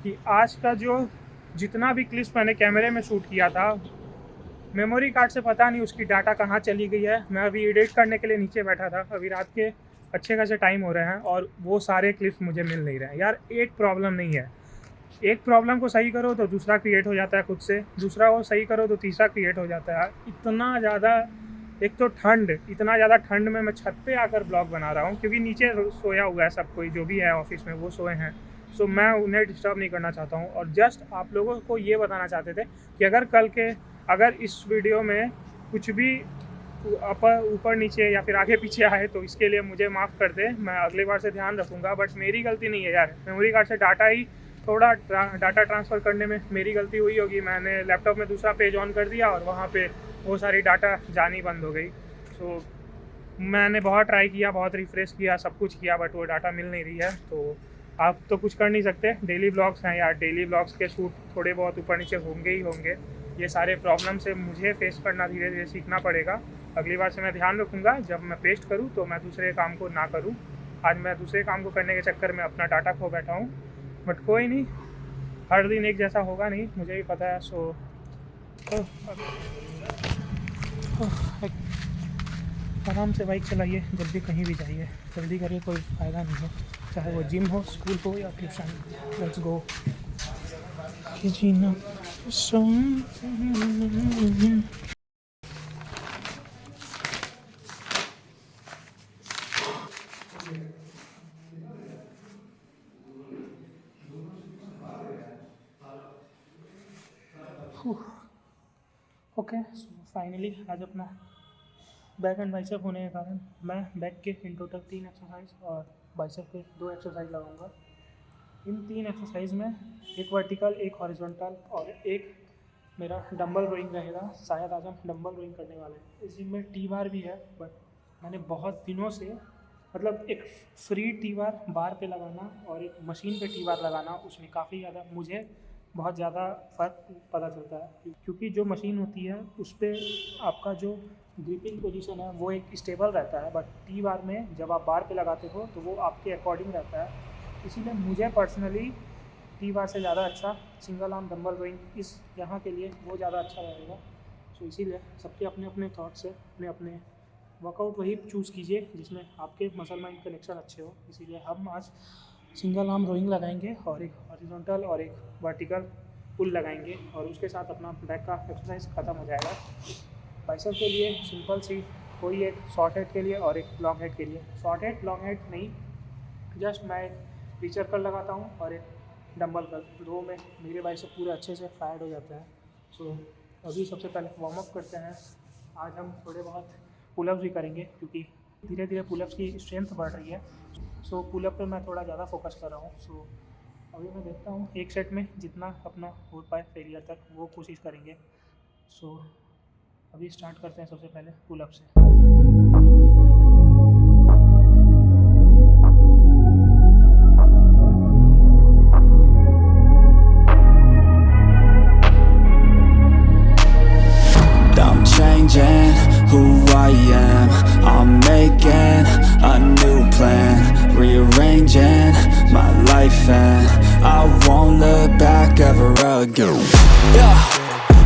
कि आज का जो जितना भी क्लिप्स मैंने कैमरे में शूट किया था, मेमोरी कार्ड से पता नहीं उसकी डाटा कहाँ चली गई है। मैं अभी एडिट करने के लिए नीचे बैठा था, अभी रात के अच्छे खासे टाइम हो रहे हैं और वो सारे क्लिप्स मुझे मिल नहीं रहे हैं। यार एक प्रॉब्लम नहीं है, एक प्रॉब्लम को सही करो तो दूसरा क्रिएट हो जाता है खुद से, दूसरा को सही करो तो तीसरा क्रिएट हो जाता है। इतना ज़्यादा, एक तो ठंड, इतना ज़्यादा ठंड में मैं छत पे आकर ब्लॉग बना रहा हूँ क्योंकि नीचे सोया हुआ है सब कोई, जो भी है ऑफिस में वो सोए हैं। सो मैं उन्हें डिस्टर्ब नहीं करना चाहता हूँ और जस्ट आप लोगों को ये बताना चाहते थे कि अगर इस वीडियो में कुछ भी ऊपर नीचे या फिर आगे पीछे आए तो इसके लिए मुझे माफ़ कर दे, मैं अगली बार से ध्यान रखूँगा। बट मेरी गलती नहीं है यार, मेमोरी कार्ड से थोड़ा डाटा ट्रांसफ़र करने में मेरी गलती हुई होगी। मैंने लैपटॉप में दूसरा पेज ऑन कर दिया और वहाँ पे वो सारी डाटा जानी बंद हो गई। सो मैंने बहुत ट्राई किया, बहुत रिफ़्रेश किया, सब कुछ किया, बट वो डाटा मिल नहीं रही है। तो आप तो कुछ कर नहीं सकते, डेली ब्लॉग्स हैं यार, डेली ब्लॉग्स के शूट थोड़े बहुत ऊपर नीचे होंगे ही होंगे। ये सारे प्रॉब्लम से मुझे फेस करना धीरे धीरे सीखना पड़ेगा। अगली बार से मैं ध्यान रखूँगा, जब मैं पेस्ट करूँ तो मैं दूसरे काम को ना करूँ। आज मैं दूसरे काम को करने के चक्कर में अपना डाटा खो बैठा हूँ, बट कोई नहीं, हर दिन एक जैसा होगा नहीं, मुझे भी पता है। सो आराम से बाइक चलाइए, जब भी कहीं भी जाइए जल्दी करिए, कोई फ़ायदा नहीं है, चाहे वो जिम हो, स्कूल हो या ट्यूशन। Let's go. जीना ओके, सो फाइनली आज अपना बैक एंड बाइसेप होने के कारण मैं बैक के इन टोटल 3 एक्सरसाइज और बाइसेप के 2 एक्सरसाइज लगाऊंगा। इन 3 एक्सरसाइज में एक वर्टिकल, एक हॉरिजॉन्टल और एक मेरा डंबल रोइंग रहेगा। शायद आज हम डंबल रोइंग करने वाले हैं। इस जिम में टी बार भी है, बट मैंने बहुत दिनों से, मतलब एक फ्री टी बार पे लगाना और एक मशीन पे टी बार लगाना, उसमें काफ़ी ज़्यादा मुझे बहुत ज़्यादा फ़र्क पता चलता है। क्योंकि जो मशीन होती है उस पर आपका जो ग्रिपिंग पोजीशन है वो एक स्टेबल रहता है, बट टी बार में जब आप बार पे लगाते हो तो वो आपके अकॉर्डिंग रहता है। इसीलिए मुझे पर्सनली टी बार से ज़्यादा अच्छा सिंगल आर्म डंबल रोइंग इस यहाँ के लिए वो ज़्यादा अच्छा रहेगा। सो इसीलिए सबके अपने अपने थॉट्स से अपने अपने वर्कआउट वही चूज़ कीजिए जिसमें आपके मसल माइंड कनेक्शन अच्छे हो। इसीलिए हम आज सिंगल आर्म रोइंग लगाएंगे और एक हॉरिजॉन्टल और एक वर्टिकल पुल लगाएंगे और उसके साथ अपना बैक का एक्सरसाइज ख़त्म हो जाएगा। बाइसेप के लिए सिंपल सी कोई एक शॉर्ट हेड के लिए और एक लॉन्ग हेड के लिए, शॉर्ट हेड लॉन्ग हेड नहीं, जस्ट मैं एक टीचर कर लगाता हूँ और एक डंबल कर, दो में मेरे बाइसेप पूरे अच्छे से फायर्ड हो जाते हैं। सो अभी सबसे पहले वार्म अप करते हैं। आज हम थोड़े बहुत पुलअप्स भी करेंगे क्योंकि धीरे धीरे पुलअप्स की स्ट्रेंथ बढ़ रही है। सो पुलअप पे मैं थोड़ा ज़्यादा फोकस कर रहा हूँ। सो अभी मैं देखता हूँ एक सेट में जितना अपना हो पाए फेलियर तक वो कोशिश करेंगे। सो अभी स्टार्ट करते हैं सबसे पहले पुलअप से। Who I am, I'm making a new plan, rearranging my life and I won't look back ever again.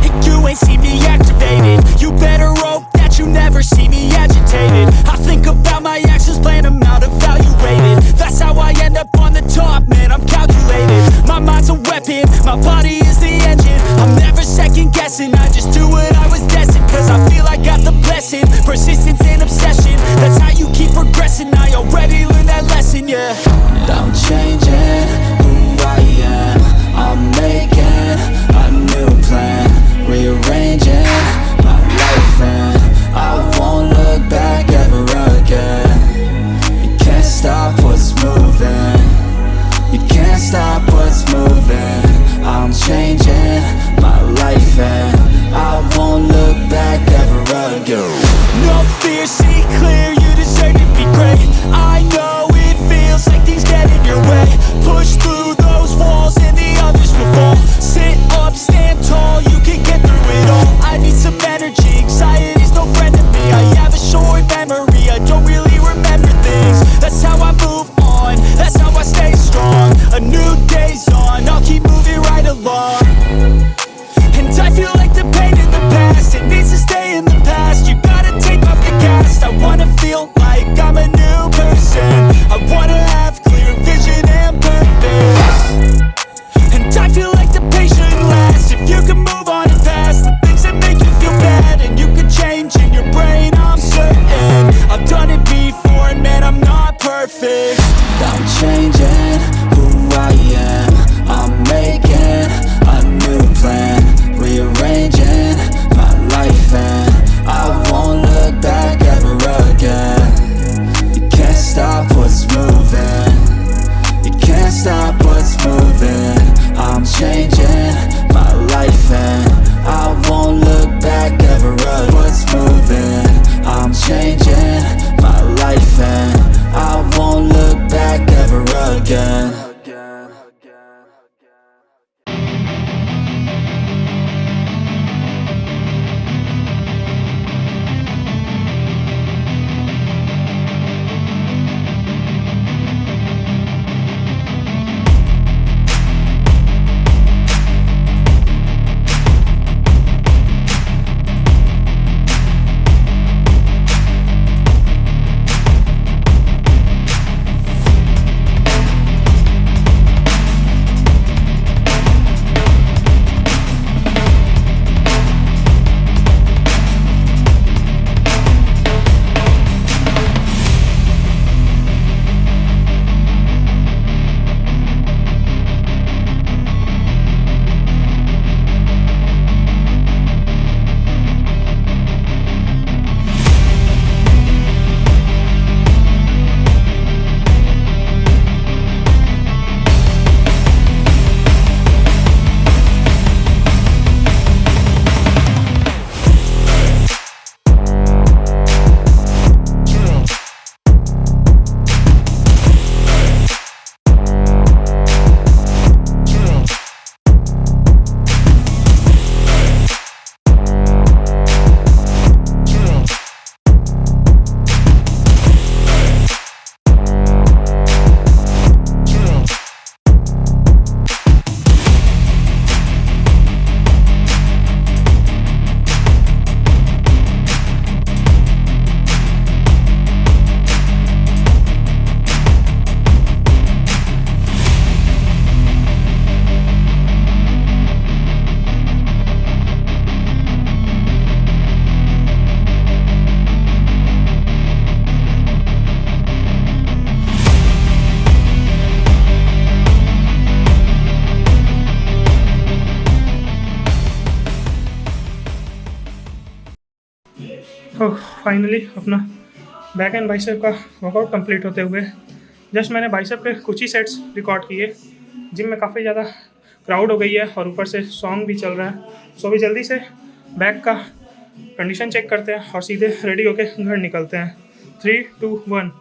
And you ain't see me activated, you better hope that you never see me agitated. I think about my actions, plan them out, evaluated. That's how I end up on the top, man, I'm calculated. My mind's a weapon, my body is the engine. I'm never second guessing, I just do what I was destined. Cause I feel I got the blessing, persistence and obsession. That's how you keep progressing, I already learned that lesson, yeah. I'm changing who I am, I'm making a new plan, rearranging my life and I won't look back ever again. You can't stop what's moving. तो finally अपना back and bicep का workout complete होते हुए just मैंने bicep के कुछ ही sets record किए। Gym में काफ़ी ज़्यादा क्राउड हो गई है और ऊपर से सॉन्ग भी चल रहा है। सो अभी जल्दी से बैक का कंडीशन चेक करते हैं और सीधे रेडी होके घर निकलते हैं। 3, 2, 1।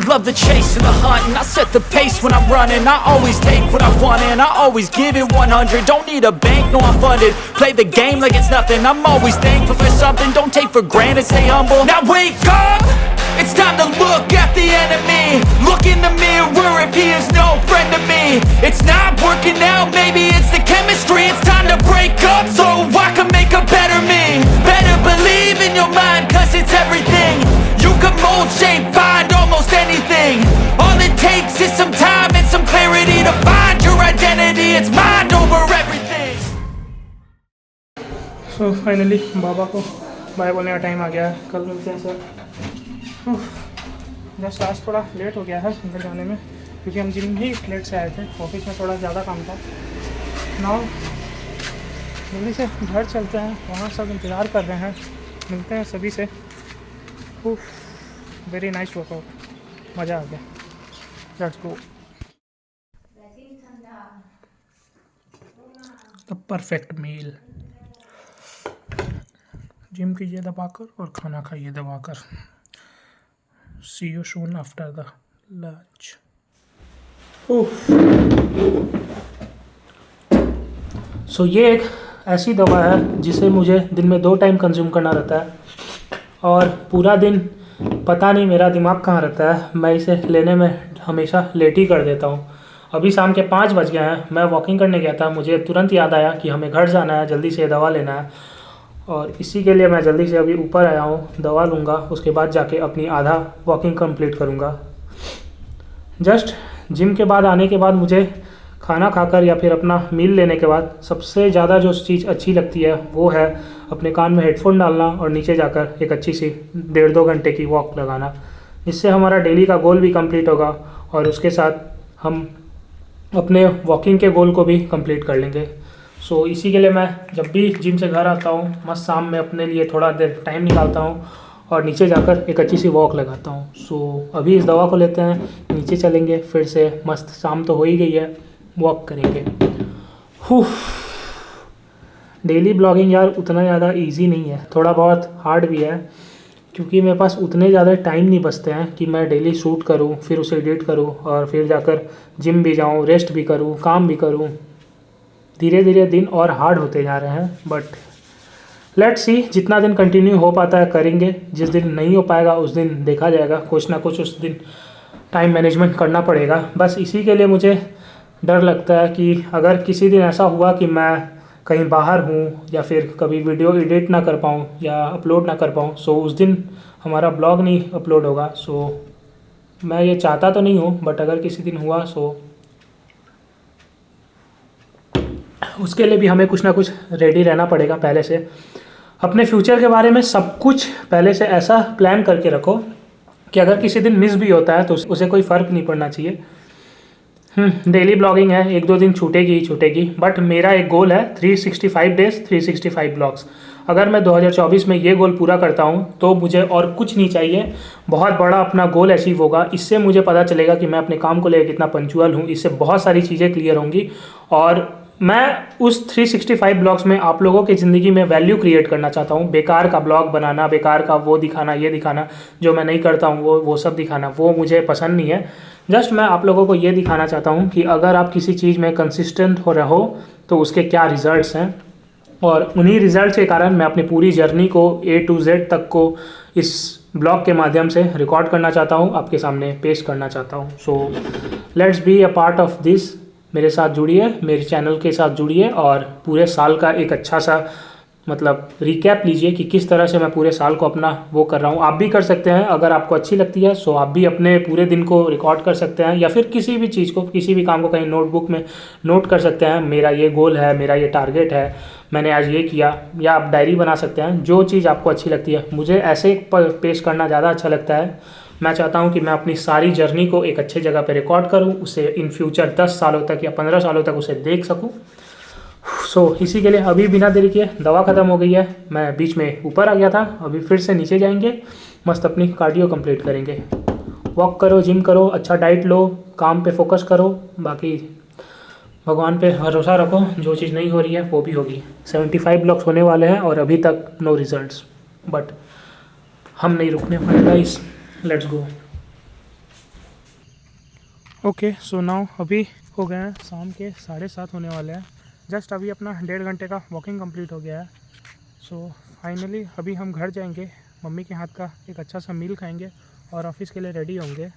Love the chase and the hunt, and I set the pace when I'm running. I always take what I want and I always give it 100. Don't need a bank, no I'm funded. Play the game like it's nothing. I'm always thankful for something. Don't take for granted, stay humble. Now wake up, it's time to look at the enemy. Look in the mirror if he is no friend to me. It's not working out, maybe it's the chemistry. It's time to break up so I can make a better me. Better believe in your mind, cause it's everything. You can mold, shape, find almost anything. All it takes is some time and some clarity to find your identity. It's mind over everything. So finally बाबा को bye बोलने का time आ गया है। कल मिलते हैं sir. Just आज थोड़ा लेट हो गया है घर जाने में क्योंकि हम जिम ही लेट से आए थे। ऑफिस में थोड़ा ज़्यादा काम था। नाउ जल्दी से घर चलते हैं, वहाँ सब इंतज़ार कर रहे हैं। मिलते हैं सभी से। वेरी नाइस वर्कआउट, मज़ा आ गया। Let's go. The perfect meal. Gym कीजिए दबाकर और खाना खाइए दबाकर। See you soon after the lunch. So ये एक ऐसी दवा है जिसे मुझे दिन में 2 टाइम कंज्यूम करना रहता है और पूरा दिन पता नहीं मेरा दिमाग कहाँ रहता है। मैं इसे लेने में हमेशा लेट ही कर देता हूँ। अभी शाम के 5 बज गए हैं। मैं वॉकिंग करने गया था, मुझे तुरंत याद आया कि हमें घर जाना है, जल्दी से ये दवा लेना है और इसी के लिए मैं जल्दी से अभी ऊपर आया हूँ। दवा लूँगा, उसके बाद जाके अपनी आधा वॉकिंग कंप्लीट करूँगा। जस्ट जिम के बाद आने के बाद मुझे खाना खाकर या फिर अपना मील लेने के बाद सबसे ज़्यादा जो चीज़ अच्छी लगती है वो है अपने कान में हेडफोन डालना और नीचे जाकर एक अच्छी सी 1.5-2 घंटे की वॉक लगाना। इससे हमारा डेली का गोल भी कंप्लीट होगा और उसके साथ हम अपने वॉकिंग के गोल को भी कंप्लीट कर लेंगे। सो इसी के लिए मैं जब भी जिम से घर आता हूँ मस्त शाम में अपने लिए थोड़ा देर टाइम निकालता हूँ और नीचे जाकर एक अच्छी सी वॉक लगाता हूँ। सो अभी इस दवा को लेते हैं, नीचे चलेंगे फिर से। मस्त शाम तो हो ही गई है, वॉक करेंगे। डेली ब्लॉगिंग यार उतना ज़्यादा इजी नहीं है, थोड़ा बहुत हार्ड भी है क्योंकि मेरे पास उतने ज़्यादा टाइम नहीं बचते हैं कि मैं डेली शूट करूं, फिर उसे एडिट करूं और फिर जाकर जिम भी जाऊं, रेस्ट भी करूं, काम भी करूं। धीरे धीरे दिन और हार्ड होते जा रहे हैं बट लेट्स सी, जितना दिन कंटिन्यू हो पाता है करेंगे। जिस दिन नहीं हो पाएगा उस दिन देखा जाएगा, कुछ ना कुछ उस दिन टाइम मैनेजमेंट करना पड़ेगा। बस इसी के लिए मुझे डर लगता है कि अगर किसी दिन ऐसा हुआ कि मैं कहीं बाहर हूँ या फिर कभी वीडियो एडिट ना कर पाऊँ या अपलोड ना कर पाऊँ, सो उस दिन हमारा ब्लॉग नहीं अपलोड होगा। सो मैं ये चाहता तो नहीं हूँ बट अगर किसी दिन हुआ सो उसके लिए भी हमें कुछ ना कुछ रेडी रहना पड़ेगा पहले से। अपने फ्यूचर के बारे में सब कुछ पहले से ऐसा प्लान करके रखो कि अगर किसी दिन मिस भी होता है तो उसे कोई फ़र्क नहीं पड़ना चाहिए। डेली ब्लॉगिंग है, 1-2 दिन छूटेगी बट मेरा एक गोल है 365 डेज 365 ब्लॉग्स। अगर मैं 2024 में ये गोल पूरा करता हूँ तो मुझे और कुछ नहीं चाहिए, बहुत बड़ा अपना गोल अचीव होगा। इससे मुझे पता चलेगा कि मैं अपने काम को लेकर कितना पंचुअल हूँ। इससे बहुत सारी चीज़ें क्लियर होंगी और मैं उस 365 ब्लॉग्स में आप लोगों की ज़िंदगी में वैल्यू क्रिएट करना चाहता हूँ। बेकार का ब्लॉग बनाना, बेकार का वो दिखाना ये दिखाना जो मैं नहीं करता हूँ वो सब दिखाना, वो मुझे पसंद नहीं है। जस्ट मैं आप लोगों को ये दिखाना चाहता हूँ कि अगर आप किसी चीज़ में कंसिस्टेंट हो रहो तो उसके क्या रिज़ल्ट्स हैं और उन्हीं रिज़ल्ट्स के कारण मैं अपनी पूरी जर्नी को A to Z तक को इस ब्लॉग के माध्यम से रिकॉर्ड करना चाहता हूँ, आपके सामने पेश करना चाहता हूँ। So let's be a part of this. मेरे साथ जुड़िए, मेरे चैनल के साथ जुड़िए और पूरे साल का एक अच्छा सा मतलब रिकैप लीजिए कि किस तरह से मैं पूरे साल को अपना वो कर रहा हूँ। आप भी कर सकते हैं अगर आपको अच्छी लगती है। सो आप भी अपने पूरे दिन को रिकॉर्ड कर सकते हैं या फिर किसी भी चीज़ को, किसी भी काम को कहीं नोटबुक में नोट कर सकते हैं। मेरा ये गोल है, मेरा ये टारगेट है, मैंने आज ये किया, या आप डायरी बना सकते हैं, जो चीज़ आपको अच्छी लगती है। मुझे ऐसे पेश करना ज़्यादा अच्छा लगता है मैं चाहता हूँ कि मैं अपनी सारी जर्नी को एक अच्छे जगह पे रिकॉर्ड करूँ, उसे इन फ्यूचर 10 सालों तक या 15 सालों तक उसे देख सकूँ। इसी के लिए अभी बिना देरी किए, दवा ख़त्म हो गई है, मैं बीच में ऊपर आ गया था, अभी फिर से नीचे जाएंगे, मस्त अपनी कार्डियो कंप्लीट करेंगे। वॉक करो, जिम करो, अच्छा डाइट लो, काम पे फोकस करो, बाकी भगवान पे भरोसा रखो, जो चीज़ नहीं हो रही है वो भी होगी। 75 ब्लॉक्स होने वाले हैं और अभी तक नो रिजल्ट्स, बट हम नहीं रुकने वाले guys, let's go. Okay, so now अभी हो गए हैं शाम के 7:30 होने वाले हैं। जस्ट अभी अपना 1.5 घंटे का वॉकिंग कंप्लीट हो गया है। सो फाइनली अभी हम घर जाएंगे, मम्मी के हाथ का एक अच्छा सा मील खाएंगे और ऑफ़िस के लिए रेडी होंगे,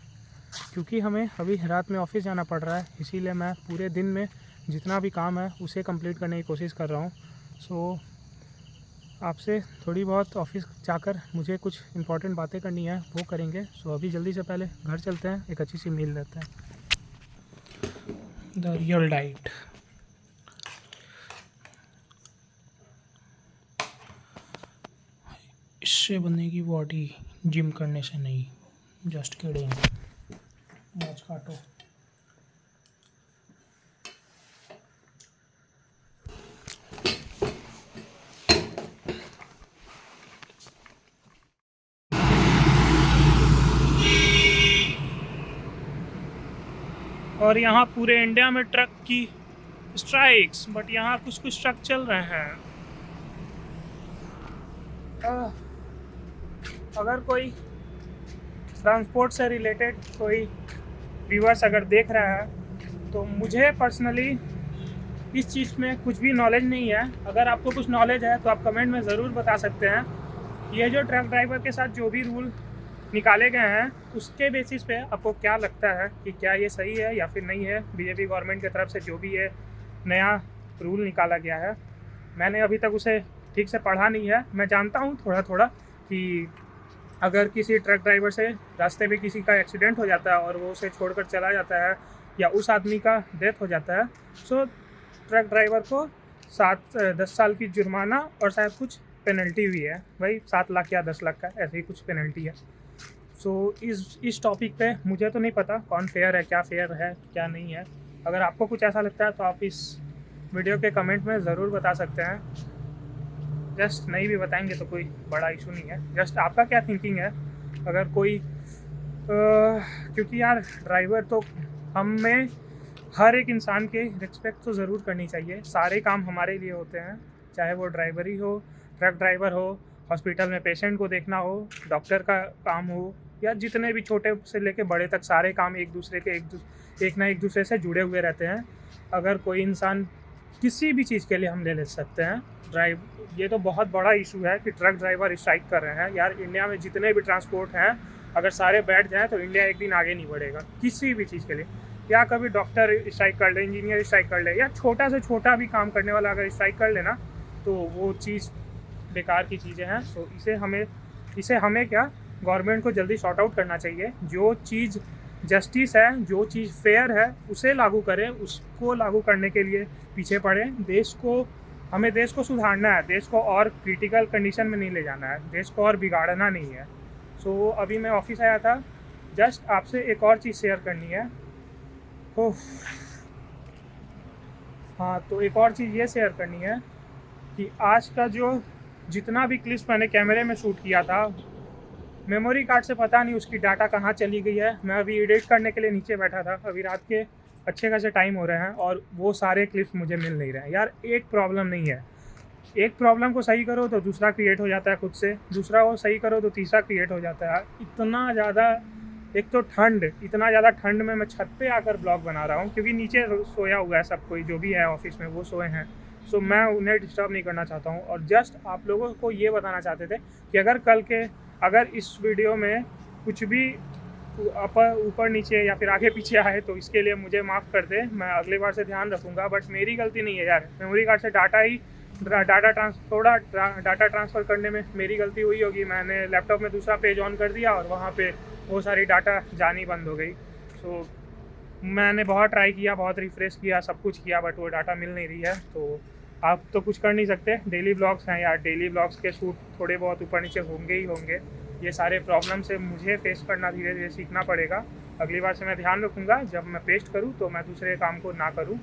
क्योंकि हमें अभी रात में ऑफ़िस जाना पड़ रहा है। इसीलिए मैं पूरे दिन में जितना भी काम है उसे कंप्लीट करने की कोशिश कर रहा हूँ। सो आपसे थोड़ी बहुत ऑफ़िस जाकर मुझे कुछ इंपॉर्टेंट बातें करनी है, वो करेंगे। सो अभी जल्दी से पहले घर चलते हैं, एक अच्छी सी मील लेते हैं। The real diet. इससे बनेगी बॉडी, जिम करने से नहीं। Just kidding. मौज काटो। और यहाँ पूरे इंडिया में ट्रक की स्ट्राइक्स, बट यहाँ कुछ कुछ ट्रक चल रहे हैं। अगर कोई ट्रांसपोर्ट से रिलेटेड कोई व्यूअर्स अगर देख रहा है तो मुझे पर्सनली इस चीज़ में कुछ भी नॉलेज नहीं है। अगर आपको कुछ नॉलेज है तो आप कमेंट में ज़रूर बता सकते हैं। ये जो ट्रक ड्राइवर के साथ जो भी रूल निकाले गए हैं उसके बेसिस पे आपको क्या लगता है कि क्या ये सही है या फिर नहीं है। बीजेपी गवर्नमेंट की तरफ से जो भी ये नया रूल निकाला गया है, मैंने अभी तक उसे ठीक से पढ़ा नहीं है। मैं जानता हूँ थोड़ा थोड़ा कि अगर किसी ट्रक ड्राइवर से रास्ते पे किसी का एक्सीडेंट हो जाता है और वो उसे छोड़कर चला जाता है या उस आदमी का डेथ हो जाता है, सो ट्रक ड्राइवर को 10 साल की जुर्माना और शायद कुछ पेनल्टी भी है, भाई 7 लाख या 10 लाख का ऐसे ही कुछ पेनल्टी है। सो इस टॉपिक पे मुझे तो नहीं पता कौन फेयर है क्या नहीं है। अगर आपको कुछ ऐसा लगता है तो आप इस वीडियो के कमेंट में ज़रूर बता सकते हैं। जस्ट नहीं भी बताएंगे तो कोई बड़ा इशू नहीं है, जस्ट आपका क्या थिंकिंग है। अगर कोई क्योंकि यार ड्राइवर तो हमें हर एक इंसान के रिस्पेक्ट तो ज़रूर करनी चाहिए। सारे काम हमारे लिए होते हैं, चाहे वो ड्राइवरी हो, ट्रक ड्राइवर हो, हॉस्पिटल में पेशेंट को देखना हो, डॉक्टर का काम हो, या जितने भी छोटे से लेके बड़े तक सारे काम एक दूसरे से जुड़े हुए रहते हैं। अगर कोई इंसान किसी भी चीज़ के लिए हम ले सकते हैं ये तो बहुत बड़ा इशू है कि ट्रक ड्राइवर स्ट्राइक कर रहे हैं। यार इंडिया में जितने भी ट्रांसपोर्ट हैं अगर सारे बैठ जाएँ तो इंडिया एक दिन आगे नहीं बढ़ेगा किसी भी चीज़ के लिए। या कभी डॉक्टर स्ट्राइक कर ले, इंजीनियर स्ट्राइक कर ले, या छोटा से छोटा भी काम करने वाला अगर स्ट्राइक कर लेना तो वो चीज़ बेकार की चीज़ें हैं। सो इसे हमें क्या गवर्नमेंट को जल्दी सॉर्ट आउट करना चाहिए। जो चीज़ जस्टिस है, जो चीज़ फेयर है उसे लागू करें, उसको लागू करने के लिए पीछे पड़ें। हमें देश को सुधारना है, देश को और क्रिटिकल कंडीशन में नहीं ले जाना है, देश को और बिगाड़ना नहीं है। सो अभी मैं ऑफिस आया था, जस्ट आपसे एक और चीज़ शेयर करनी है। हाँ, तो एक और चीज़ ये शेयर करनी है कि आज का जो जितना भी क्लिप्स मैंने कैमरे में शूट किया था, मेमोरी कार्ड से पता नहीं उसकी डाटा कहाँ चली गई है। मैं अभी एडिट करने के लिए नीचे बैठा था, अभी रात के अच्छे खासे टाइम हो रहे हैं और वो सारे क्लिप्स मुझे मिल नहीं रहे हैं। यार एक प्रॉब्लम नहीं है, एक प्रॉब्लम को सही करो तो दूसरा क्रिएट हो जाता है खुद से, दूसरा को सही करो तो तीसरा क्रिएट हो जाता है। इतना ज़्यादा ठंड में मैं छत पे आकर ब्लॉग बना रहा हूँ, क्योंकि नीचे सोया हुआ है सब कोई, जो भी है ऑफिस में वो सोए हैं। सो मैं उन्हें डिस्टर्ब नहीं करना चाहता हूँ। और जस्ट आप लोगों को ये बताना चाहते थे कि अगर इस वीडियो में कुछ भी ऊपर नीचे या फिर आगे पीछे आए तो इसके लिए मुझे माफ़ कर दे, मैं अगली बार से ध्यान रखूँगा। बट मेरी गलती नहीं है यार, मेमोरी कार्ड से डाटा ट्रांसफ़र करने में मेरी गलती हुई होगी। मैंने लैपटॉप में दूसरा पेज ऑन कर दिया और वहाँ पे वो सारी डाटा जानी बंद हो गई। सो मैंने बहुत ट्राई किया, बहुत रिफ़्रेश किया, सब कुछ किया, बट वो डाटा मिल नहीं रही है। तो आप तो कुछ कर नहीं सकते, डेली ब्लॉग्स हैं यार, डेली ब्लॉग्स के शूट थोड़े बहुत ऊपर नीचे होंगे ही होंगे। ये सारे प्रॉब्लम से मुझे फेस करना धीरे धीरे सीखना पड़ेगा। अगली बार से मैं ध्यान रखूँगा जब मैं पेस्ट करूँ तो मैं दूसरे काम को ना करूँ।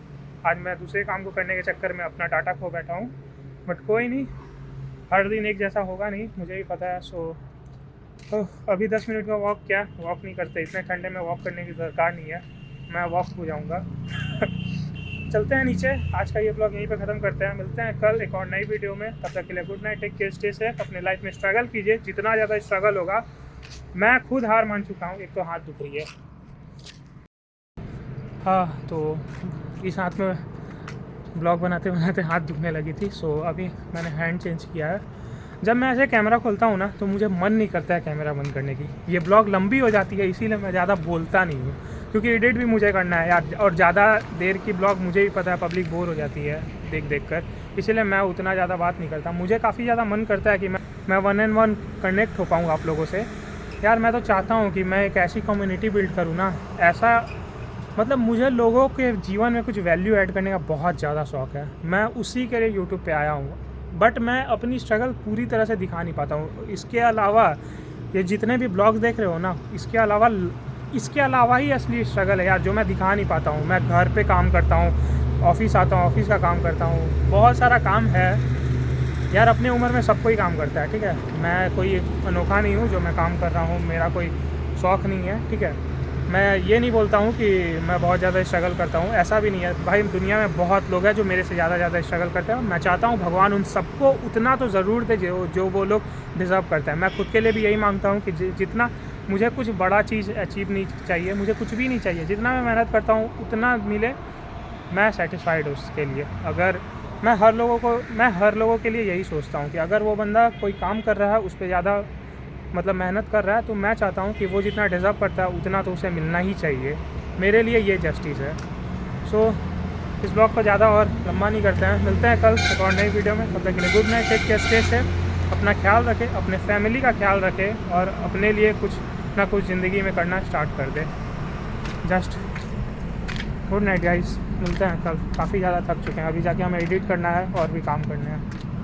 आज मैं दूसरे काम को करने के चक्कर में अपना डाटा खो बैठा हूँ, बट कोई नहीं, हर दिन एक जैसा होगा नहीं, मुझे भी पता है। सो तो अभी 10 मिनट का वॉक, क्या वॉक नहीं करते, इतने ठंडे में वॉक करने की दरकार नहीं है, मैं वॉक हो जाऊँगा। चलते हैं नीचे, आज का ये ब्लॉग यहीं पे ख़त्म करते हैं। मिलते हैं कल एक और नई वीडियो में, तब तक के लिए good night, take care, stay safe. अपने लाइफ में स्ट्रगल कीजिए, जितना ज़्यादा स्ट्रगल होगा, मैं खुद हार मान चुका हूँ। एक तो हाथ दुख रही है, हाँ, तो इस हाथ में ब्लॉग बनाते बनाते हाथ दुखने लगी थी। सो अभी मैंने हैंड चेंज किया है। जब मैं ऐसे कैमरा खोलता हूँ ना तो मुझे मन नहीं करता है कैमरा बंद करने की। ये ब्लॉग लंबी हो जाती है, इसीलिए मैं ज़्यादा बोलता नहीं हूँ, क्योंकि एडिट भी मुझे करना है यार, और ज़्यादा देर की ब्लॉग मुझे भी पता है पब्लिक बोर हो जाती है देख कर, इसलिए मैं उतना ज़्यादा बात नहीं करता। मुझे काफ़ी ज़्यादा मन करता है कि मैं 1-on-1 कनेक्ट हो पाऊँ आप लोगों से। यार मैं तो चाहता हूँ कि मैं एक ऐसी कम्युनिटी बिल्ड करूँ ना, ऐसा मतलब मुझे लोगों के जीवन में कुछ वैल्यू ऐड करने का बहुत ज़्यादा शौक़ है। मैं उसी के लिए यूट्यूब पे आया हूँ, बट मैं अपनी स्ट्रगल पूरी तरह से दिखा नहीं पाता हूँ। इसके अलावा ये जितने भी ब्लॉग्स देख रहे हो ना, इसके अलावा ही असली स्ट्रगल है यार, जो मैं दिखा नहीं पाता हूँ। मैं घर पे काम करता हूँ, ऑफिस आता हूँ, ऑफिस का काम करता हूँ, बहुत सारा काम है यार। अपने उम्र में सब कोई काम करता है, ठीक है। मैं कोई अनोखा नहीं हूँ जो मैं काम कर रहा हूँ, मेरा कोई शौक़ नहीं है, ठीक है। मैं ये नहीं बोलता हूँ कि मैं बहुत ज़्यादा स्ट्रगल करता हूँ, ऐसा भी नहीं है भाई। दुनिया में बहुत लोग हैं जो मेरे से ज़्यादा स्ट्रगल करते हैं। मैं चाहता हूँ भगवान उन सबको उतना तो ज़रूर दे जो वो लोग डिज़र्व करते हैं। मैं खुद के लिए भी यही मांगता हूँ कि जितना मुझे कुछ बड़ा चीज़ अचीव नहीं चाहिए, मुझे कुछ भी नहीं चाहिए, जितना मैं मेहनत करता हूँ उतना मिले, मैं सेटिस्फाइड उसके लिए। अगर मैं हर लोगों के लिए यही सोचता हूँ कि अगर वो बंदा कोई काम कर रहा है, उस पर ज़्यादा मतलब मेहनत कर रहा है, तो मैं चाहता हूँ कि वो जितना डिज़र्व करता है उतना तो उसे मिलना ही चाहिए। मेरे लिए ये जस्टिस है। सो इस ब्लॉग को ज़्यादा और लंबा नहीं करते हैं, मिलते हैं कल एक और नई वीडियो में। तब तक के लिए good night, take care, stay safe. अपना ख्याल रखें, अपने फैमिली का ख्याल रखें, और अपने लिए कुछ ना कुछ ज़िंदगी में करना स्टार्ट कर दें। जस्ट गुड नाइट गाइस, मिलते हैं कल। काफ़ी ज़्यादा थक चुके हैं, अभी जाके हमें एडिट करना है और भी काम करने हैं।